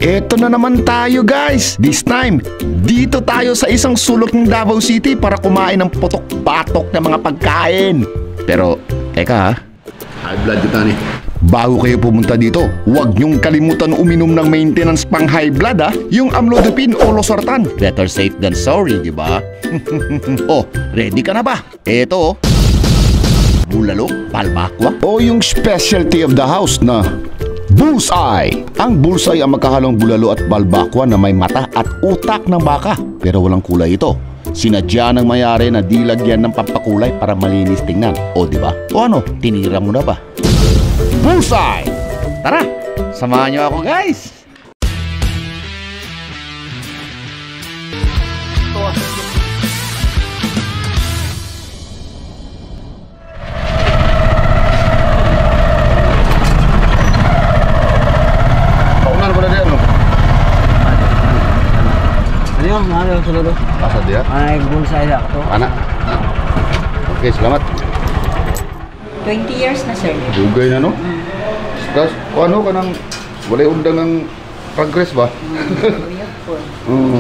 Eto na naman tayo guys. This time, dito tayo sa isang sulok ng Davao City para kumain ng putok-patok na mga pagkain. Pero, teka ha. High blood kita ni. Bago kayo pumunta dito, huwag niyong kalimutan uminom ng maintenance pang high blood ha. Yung amlodipine o losartan. Better safe than sorry, di ba? Oh, ready ka na ba? Eto oh. Bulalo, palbakwa, o yung specialty of the house na bullseye. Ang bullseye ang magkahalong bulalo at balbakwa na may mata at utak ng baka. Pero walang kulay ito. Sinadya ng mayari na di lagyan ng pampakulay para malinis tingnan. O diba? O ano, tinira mo na ba? Bullseye! Tara, samahan niyo ako guys! Ano saludo? Asa dia? Ay, bullseye ako to. Anak. Okay, selamat. 20 years na, sir. Dugay na, no? Tapos, ano ka nang walay undang ang progress ba?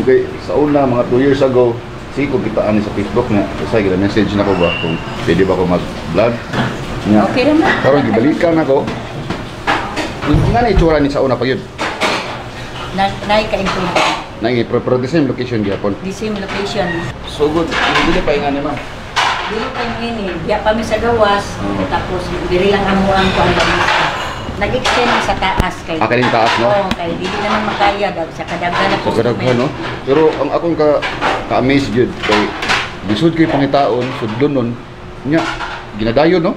Okay, sa una, mga 2 years ago, ko kitaan sa Facebook na, kasi message na ko ba kung pwede ba ako mag-vlog? Okay naman. Karon gibalikan ako. Nga na itsura ni sa una pa yun. Naika-improve. Pero the same location gyapon. The same location. So good. Hindi pa ingani ma. Dili pa ini. Diya pa mi sa gawas. Tapos diri lang amuan ko ang gawas. Nag-extend sa taas kay. Kaning taas no? Oo, kay dili naman makaya dag sa kadaghan na So kadaghan no. Pero ang akong ka-amaze jud kay bisud kay pangitaon sudlon nun nya ginadayon no.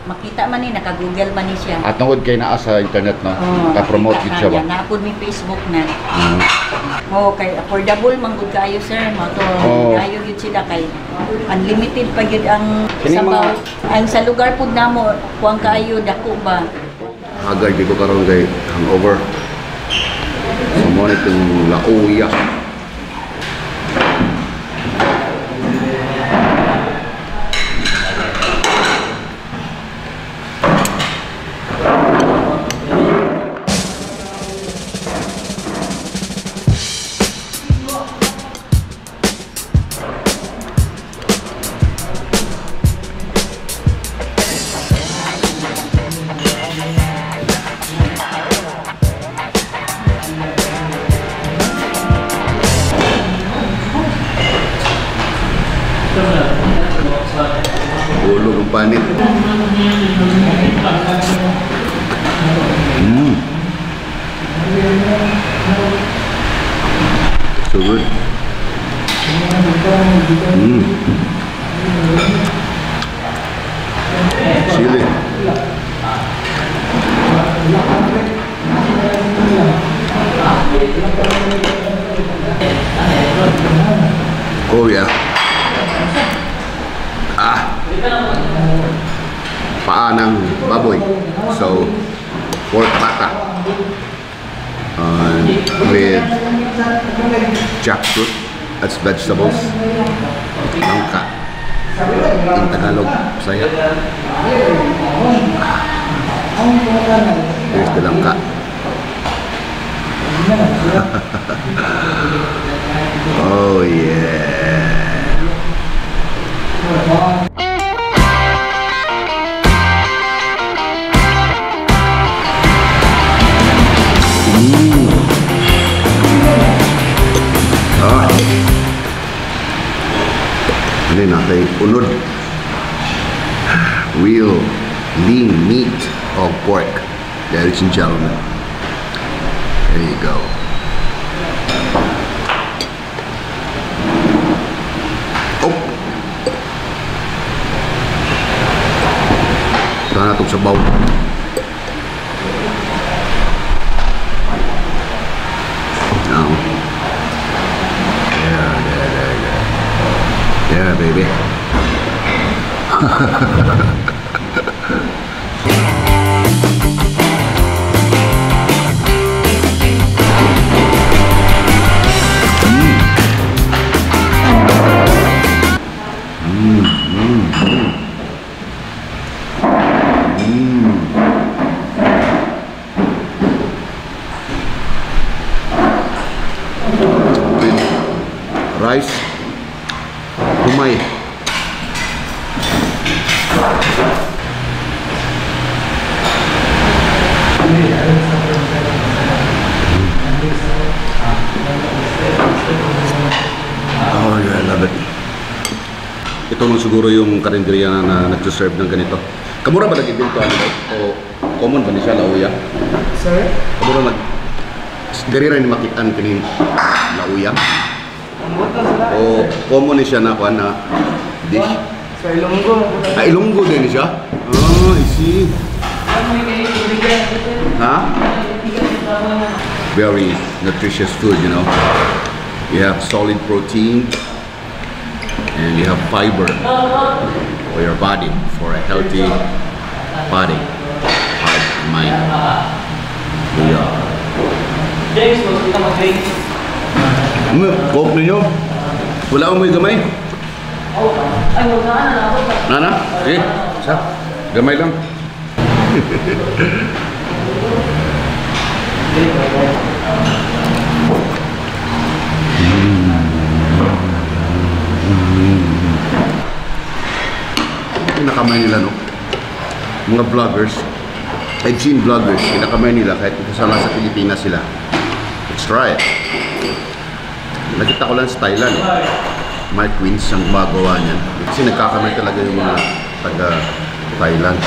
Makita man ni naka-Google man ni siya. At tungod kay naa sa internet no. Ka-promote gid siya ba. Naapod mi Facebook na. Oh, kay affordable man gud kayo sir, moto. Kayo gid sila kay unlimited pa gid ang sabaw. Ang sa lugar pud namo, kuang kayo dako ba. Agad di ko karon kay hangover. So mo nitong lauya. Ulog ang panit. So good. Chili. Oh yeah. Paa ng baboy. So, pork baka. With jackfruit. That's vegetables. Langka. In Tagalog, saya. Here's the langka. Oh yeah. Ini natin unod. Real lean meat of pork, ladies and gentlemen. There you go. Oh, sana itong sabaw. Now, yeah, baby. with rice, humay. Oh, yeah, I love it. Ito nung siguro yung karinderya na nag-serve ng ganito. Kamura ba nag-ibento ano ba? O common ba ni siya lauya? Sir? Kamura nag... Dari rin makitaan kanin lauya? O common ni siya na kuha na dish? Sa Ilonggo. Ah, Ilonggo din siya? Ah, I see. Ha? Very nutritious food, you know. You have solid protein and you have fiber for your body, for a healthy body, heart, mind. Yeah. Coke ninyo? Wala akong may gamay? Nana? Eh, sa? Gamay lang. Pinakamay nila, no? Mga vloggers, I've seen vloggers, pinakamay nila kahit kasama sa Pilipinas sila. Let's try it. Nakita ko lang sa Thailand, eh. Mike Queens ang gumagawa niyan. Kasi nagkakamay talaga yung mga taga-Thailand.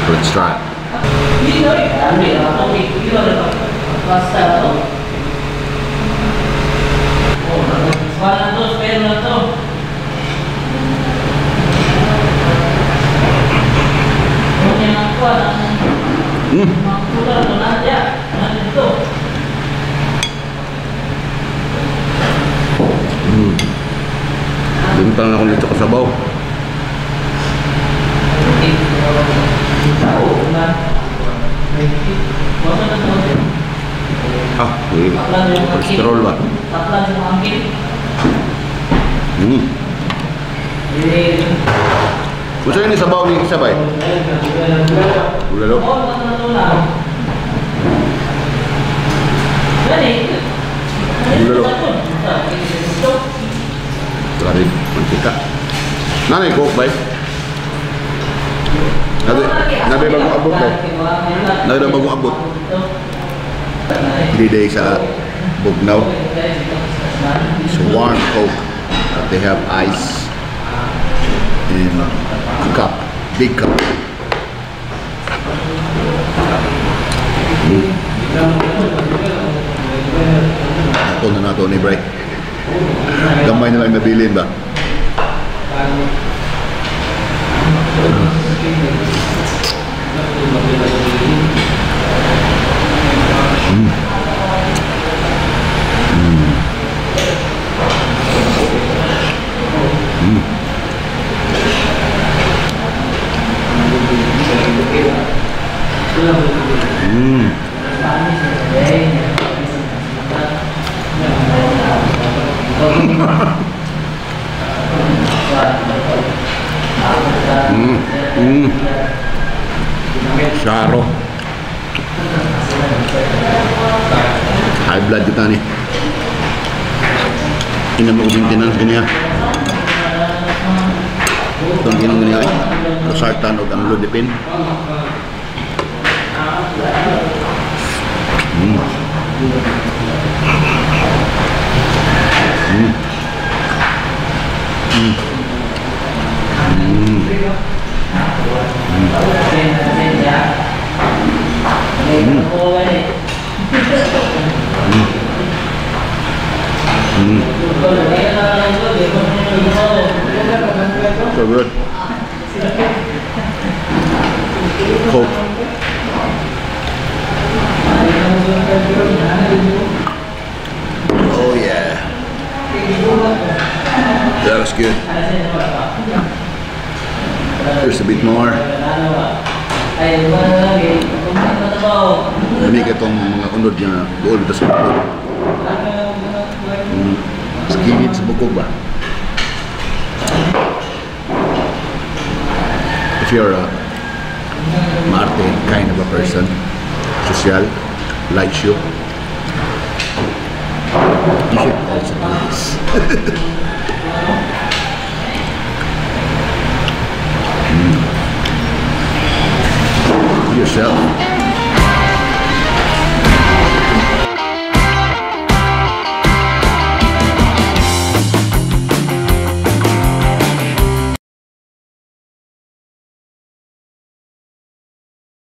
So let's try it. Limutan na ako dito sa sabaw. Ah, kolesterol ba? Gusto nyo ni sabaw ni sabay? Bulalo? Bulalo. Lari, mantika. Nanay, coke ba? Nabi bagong abot ba? Nabi na bagong abot. 3 days sa Bugnaw. It's warm coke. But they have ice in a cup, big cup. Ito na nato ni Bray. Gamay na lang nabilin ba? Syaro. High blood kita nih. Ini mau maintenance gini ya. Itong ginong gini ay. Sartan o ang Lodipin. So good. Coke. Oh yeah. That was good. There's a bit more. Lamig itong mga unod niya doon dito sa bukog. Skinit sa bukog ba? If you're a Marte kind of a person, social, likes you, should also do this. Yourself.